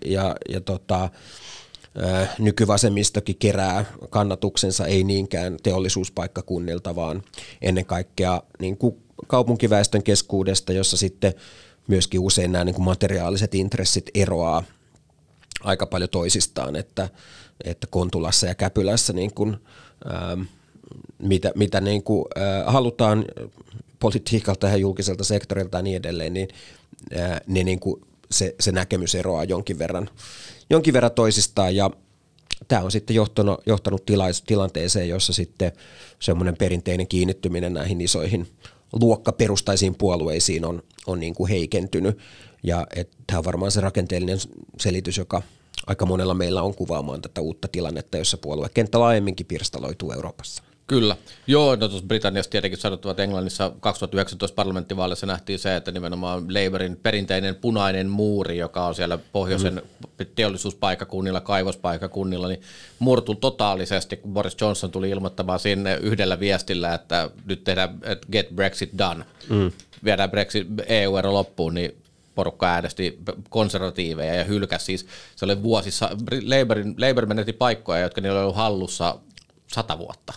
ja nykyvasemmistokin kerää kannatuksensa ei niinkään teollisuuspaikkakunnilta, vaan ennen kaikkea niin kuin kaupunkiväestön keskuudesta, jossa sitten myöskin usein nämä niin kuin materiaaliset intressit eroaa aika paljon toisistaan, että Kontulassa ja Käpylässä niin kuin, mitä niin kuin, halutaan politiikalta ja julkiselta sektorilta ja niin edelleen, niin, niin kuin se näkemys eroaa jonkin verran toisistaan, ja tämä on sitten johtanut tilanteeseen, jossa sitten semmoinen perinteinen kiinnittyminen näihin isoihin luokkaperustaisiin puolueisiin on niin kuin heikentynyt, ja tämä on varmaan se rakenteellinen selitys, joka aika monella meillä on kuvaamaan tätä uutta tilannetta, jossa puoluekenttä laajemminkin pirstaloituu Euroopassa. Kyllä. Joo, no tuossa Britanniassa tietenkin sanottava, että Englannissa 2019 parlamenttivaaleissa nähtiin se, että nimenomaan Labourin perinteinen punainen muuri, joka on siellä pohjoisen teollisuuspaikkakunnilla, kaivospaikkakunnilla, niin murtui totaalisesti, kun Boris Johnson tuli ilmoittamaan sinne yhdellä viestillä, että nyt tehdään get Brexit done, viedään Brexit EU-ero loppuun, niin porukka äänesti konservatiiveja ja hylkäsi siis, se oli vuosissa, Labour menetti paikkoja, jotka niillä oli ollut hallussa 100 vuotta.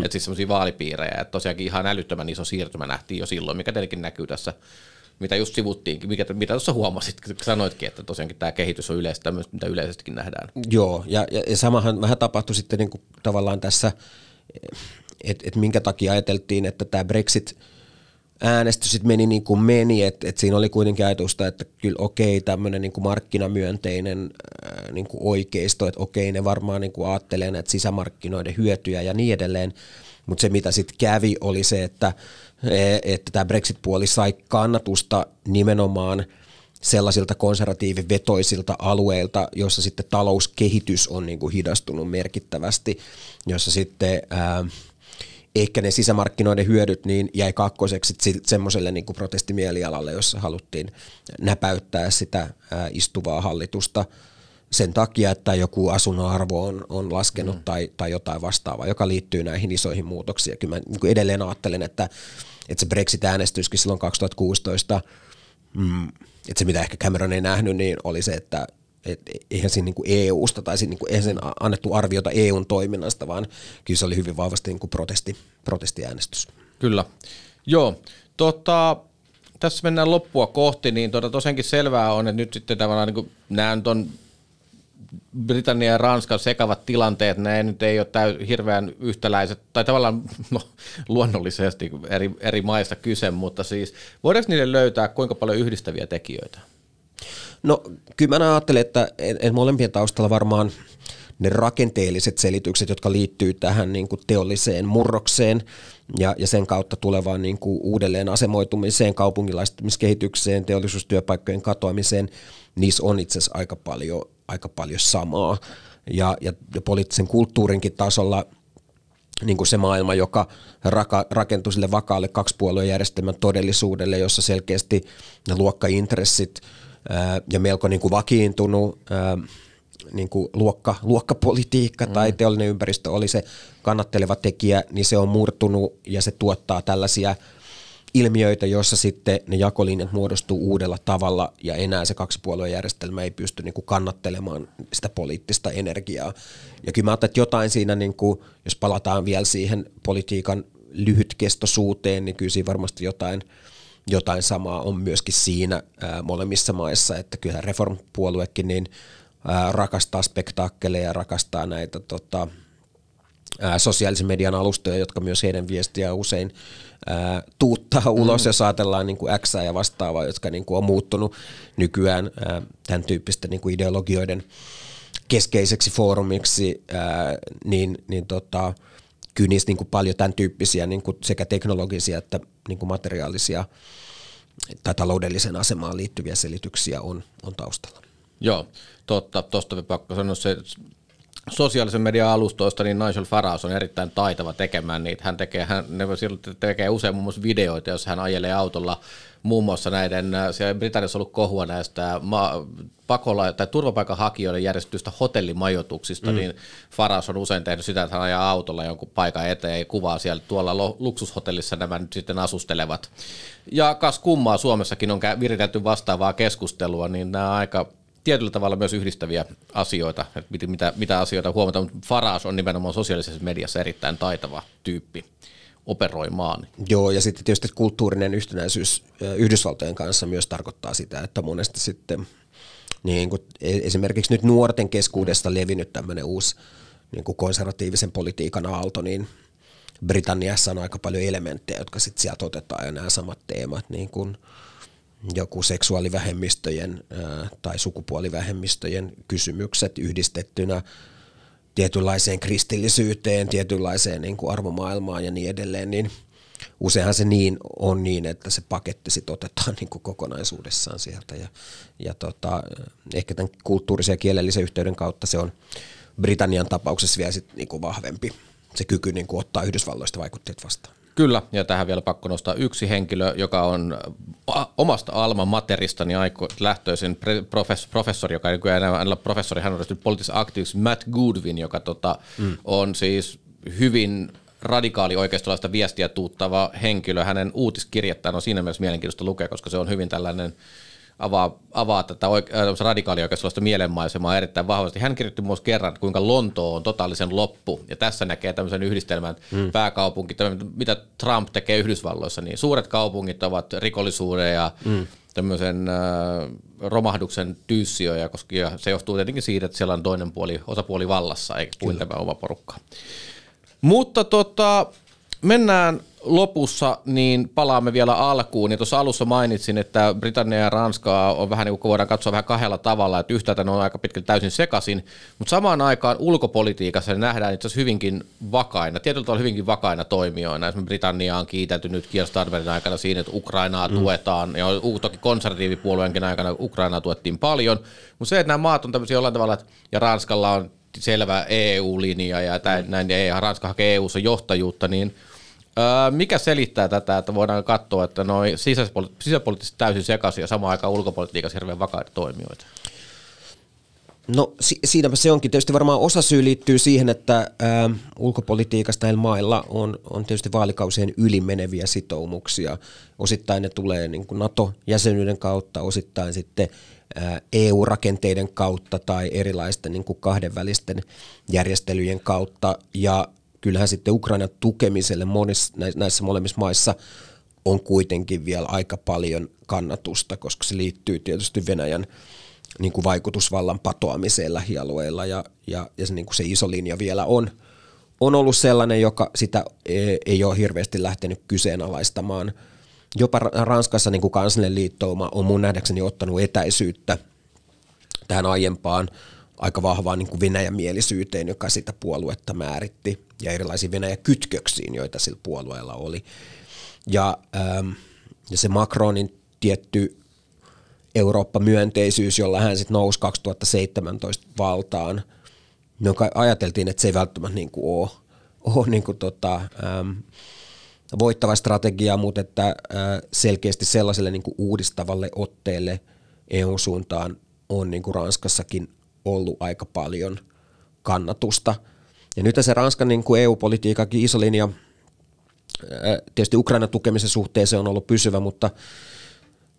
Että siis semmoisia vaalipiirejä, että tosiaankin ihan älyttömän iso siirtymä nähtiin jo silloin, mikä tietenkin näkyy tässä, mitä just sivuttiinkin, mitä tuossa huomasit, sanoitkin, että tosiaankin tämä kehitys on yleistä, mitä yleisestikin nähdään. Joo, ja samahan vähän tapahtui sitten niin kuin tavallaan tässä, että minkä takia ajateltiin, että tämä Brexit-äänestys sitten meni niin kuin meni, että siinä oli kuitenkin ajatusta, että kyllä okei, tämmöinen niin kuin markkinamyönteinen niin kuin oikeisto, että okei, ne varmaan niin kuin ajattelee näitä sisämarkkinoiden hyötyjä ja niin edelleen, mutta se mitä sitten kävi oli se, että tämä Brexit-puoli sai kannatusta nimenomaan sellaisilta konservatiivivetoisilta alueilta, jossa sitten talouskehitys on niin kuin hidastunut merkittävästi, jossa sitten ehkä ne sisämarkkinoiden hyödyt niin jäi kakkoseksi semmoiselle niin kuin protestimielialalle, jossa haluttiin näpäyttää sitä istuvaa hallitusta sen takia, että joku asunnon arvo on laskenut tai jotain vastaavaa, joka liittyy näihin isoihin muutoksiin. Kyllä mä niin kuin edelleen ajattelen, että se Brexit-äänestyskin silloin 2016, että se mitä ehkä Cameron ei nähnyt, niin oli se, että eihän siinä niin kuin EUsta tai siinä, niin kuin, eihän sen annettu arviota EUn toiminnasta, vaan kyllä se oli hyvin vahvasti niin kuin protestiäänestys. Kyllä. Joo, tässä mennään loppua kohti, niin tosiaankin selvää on, että nyt sitten tavallaan niin nämä nyt on Britannian ja Ranskan sekavat tilanteet, ne nyt ei ole hirveän yhtäläiset, tai tavallaan luonnollisesti eri maista kyse, mutta siis voidaanko niille löytää kuinka paljon yhdistäviä tekijöitä? No kyllä mä ajattelen, että molempien taustalla varmaan ne rakenteelliset selitykset, jotka liittyy tähän niin kuin teolliseen murrokseen ja sen kautta tulevaan niin kuin uudelleen asemoitumiseen, kaupunkilaistumiskehitykseen, teollisuustyöpaikkojen katoamiseen, niissä on itse asiassa aika paljon samaa. Ja poliittisen kulttuurinkin tasolla niin kuin se maailma, joka rakentui sille vakaalle kaksipuoluejärjestelmän todellisuudelle, jossa selkeästi ne luokkaintressit ja melko niin kuin vakiintunut niin kuin luokkapolitiikka tai teollinen ympäristö oli se kannatteleva tekijä, niin se on murtunut ja se tuottaa tällaisia ilmiöitä, joissa sitten ne jakolinjat muodostuu uudella tavalla ja enää se kaksipuoluejärjestelmä ei pysty niin kuin kannattelemaan sitä poliittista energiaa. Ja kyllä mä ajattelen, että jotain siinä, niin kuin, jos palataan vielä siihen politiikan lyhytkestoisuuteen, niin kyllä siinä varmasti jotain samaa on myöskin siinä molemmissa maissa, että kyllähän Reform-puoluekin niin rakastaa spektaakkeleja, rakastaa näitä sosiaalisen median alustoja, jotka myös heidän viestiä usein tuuttaa ulos, jos ajatellaan niin kuin X:ää ja vastaavaa, jotka niin kuin on muuttunut nykyään tämän tyyppisten niin kuin ideologioiden keskeiseksi foorumiksi, kyllä niistä niin kuin paljon tämän tyyppisiä niin kuin sekä teknologisia että niin kuin materiaalisia tai taloudelliseen asemaan liittyviä selityksiä on taustalla. Joo, totta. Tuosta pakko sanoa se sosiaalisen median alustoista, niin Nigel Farage on erittäin taitava tekemään niitä. Hän tekee usein muun muassa videoita, jos hän ajelee autolla muun muassa näiden, siellä Britanniassa on ollut kohua näistä tai turvapaikanhakijoiden järjestetyistä hotellimajoituksista, niin Farage on usein tehnyt sitä, että hän ajaa autolla jonkun paikan eteen ja kuvaa siellä tuolla luksushotellissa nämä nyt sitten asustelevat. Ja kas kummaa, Suomessakin on viritelty vastaavaa keskustelua, niin nämä aika tietyllä tavalla myös yhdistäviä asioita, että mitä asioita huomataan, mutta Farage on nimenomaan sosiaalisessa mediassa erittäin taitava tyyppi operoimaan. Joo, ja sitten tietysti kulttuurinen yhtenäisyys Yhdysvaltojen kanssa myös tarkoittaa sitä, että monesti sitten niin kuin esimerkiksi nyt nuorten keskuudesta levinnyt tämmöinen uusi niin kuin konservatiivisen politiikan aalto, niin Britanniassa on aika paljon elementtejä, jotka sitten sieltä otetaan ja nämä samat teemat, niin kuin joku seksuaalivähemmistöjen tai sukupuolivähemmistöjen kysymykset yhdistettynä tietynlaiseen kristillisyyteen, tietynlaiseen niin kuin arvomaailmaan ja niin edelleen, niin useinhan se on niin, että se paketti sit otetaan niin kuin kokonaisuudessaan sieltä ja ehkä tämän kulttuurisen ja kielellisen yhteyden kautta se on Britannian tapauksessa vielä sit niin kuin vahvempi se kyky niin kuin ottaa Yhdysvalloista vaikutteet vastaan. Kyllä, ja tähän vielä pakko nostaa yksi henkilö, joka on omasta alma materistani lähtöisin professori, joka ei enää ole professori, hän on ryhtynyt poliittisessa aktiivisesti, Matt Goodwin, joka on siis hyvin radikaali oikeistolaista viestiä tuuttava henkilö. Hänen uutiskirjettaan on siinä mielessä mielenkiintoista lukea, koska se on hyvin tällainen avaa tätä radikaalioikeistolaista mielenmaisemaa erittäin vahvasti. Hän kirjoitti myös kerran, kuinka Lontoo on totaalisen loppu, ja tässä näkee tämmöisen yhdistelmän pääkaupunki, mitä Trump tekee Yhdysvalloissa, niin suuret kaupungit ovat rikollisuuden ja tämmöisen romahduksen tyyssiöjä, koska se johtuu tietenkin siitä, että siellä on osapuoli vallassa, eikä kuin tämä oma porukka. Mutta mennään lopussa, niin palaamme vielä alkuun. Ja tuossa alussa mainitsin, että Britannia ja Ranska on vähän niin kuin voidaan katsoa vähän kahdella tavalla, että yhtäältä ne on aika pitkälti täysin sekaisin, mutta samaan aikaan ulkopolitiikassa ne nähdään itse asiassa hyvinkin vakaina, tietyllä tavalla hyvinkin vakaina toimijoina. Esimerkiksi Britannia on kiitelty nyt Keir Starmerin aikana siinä, että Ukrainaa tuetaan, ja toki konservatiivipuolueenkin aikana Ukrainaa tuettiin paljon, mutta se, että nämä maat on tämmöisiä jollain tavalla, ja Ranskalla on selvä EU-linja, ja näin, ja Ranska hakee EU-ssa johtajuutta, niin mikä selittää tätä, että voidaan katsoa, että noi sisäpoliittisesti täysin sekaisin ja samaan aikaan ulkopolitiikassa hirveän vakaita toimijoita? No siinäpä se onkin. Tietysti varmaan osasyy liittyy siihen, että ulkopolitiikasta näillä mailla on tietysti vaalikausien ylimeneviä sitoumuksia. Osittain ne tulee niin kuin NATO-jäsenyyden kautta, osittain sitten EU-rakenteiden kautta tai erilaisten niin kuin kahdenvälisten järjestelyjen kautta, ja kyllähän sitten Ukrainan tukemiselle näissä molemmissa maissa on kuitenkin vielä aika paljon kannatusta, koska se liittyy tietysti niin kuin vaikutusvallan patoamiseen lähialueilla ja se, niin kuin se iso linja vielä on ollut sellainen, joka sitä ei ole hirveästi lähtenyt kyseenalaistamaan. Jopa Ranskassa niin kuin kansallinen liittouma on mun nähdäkseni ottanut etäisyyttä tähän aiempaan aika vahvaan niin kuin Venäjämielisyyteen, joka sitä puoluetta määritti, ja erilaisiin Venäjä-kytköksiin, joita sillä puolueella oli. Ja se Macronin tietty Eurooppa-myönteisyys, jolla hän sitten nousi 2017 valtaan, jonka ajateltiin, että se ei välttämättä niin kuin ole niin kuin voittava strategia, mutta että selkeästi sellaiselle niin kuin uudistavalle otteelle EU-suuntaan on niin kuin Ranskassakin ollut aika paljon kannatusta. Ja nyt se Ranskan niin kuin EU-politiikakin iso linja, tietysti Ukrainan tukemisen suhteen se on ollut pysyvä, mutta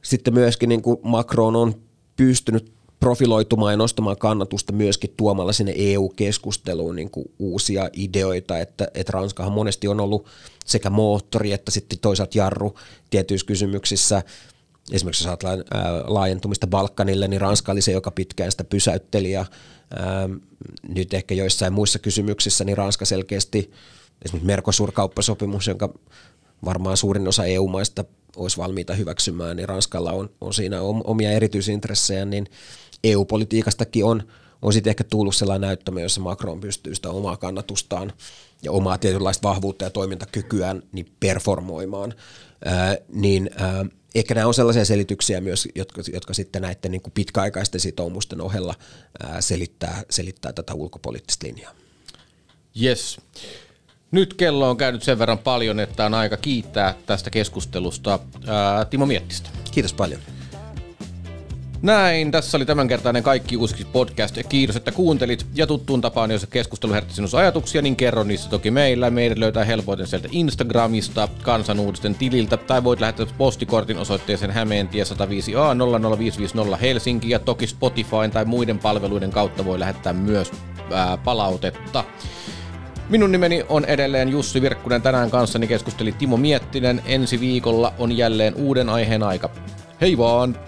sitten myöskin niin kuin Macron on pystynyt profiloitumaan ja nostamaan kannatusta myöskin tuomalla sinne EU-keskusteluun niin kuin uusia ideoita, että Ranskahan monesti on ollut sekä moottori että sitten toisaalta jarru tietyissä kysymyksissä. Esimerkiksi jos ajatellaan laajentumista Balkanille, niin Ranska oli se, joka pitkään sitä pysäytteli, ja nyt ehkä joissain muissa kysymyksissä niin Ranska selkeästi, esimerkiksi Mercosur-kauppasopimus, jonka varmaan suurin osa EU-maista olisi valmiita hyväksymään, niin Ranskalla on siinä omia erityisintressejä, niin EU-politiikastakin on sitten ehkä tullut sellainen näyttämä, jossa Macron pystyy sitä omaa kannatustaan ja omaa tietynlaista vahvuutta ja toimintakykyään niin performoimaan, ehkä nämä on sellaisia selityksiä myös, jotka sitten näiden niin kuin pitkäaikaisten sitoumusten ohella selittää tätä ulkopoliittista linjaa. Yes. Nyt kello on käynyt sen verran paljon, että on aika kiittää tästä keskustelusta Timo Miettistä. Kiitos paljon. Näin, tässä oli tämänkertainen Kaikki uusiksi podcast. Kiitos, että kuuntelit. Ja tuttuun tapaan, jos keskustelu herätti sinussa ajatuksia, niin kerro niistä toki meillä. Meidät löytää helpoiten sieltä Instagramista, Kansan Uutisten tililtä, tai voit lähettää postikortin osoitteeseen Hämeentie 105A 00550 Helsinki, ja toki Spotifyn tai muiden palveluiden kautta voi lähettää myös palautetta. Minun nimeni on edelleen Jussi Virkkunen. Tänään kanssani keskusteli Timo Miettinen. Ensi viikolla on jälleen uuden aiheen aika. Hei vaan!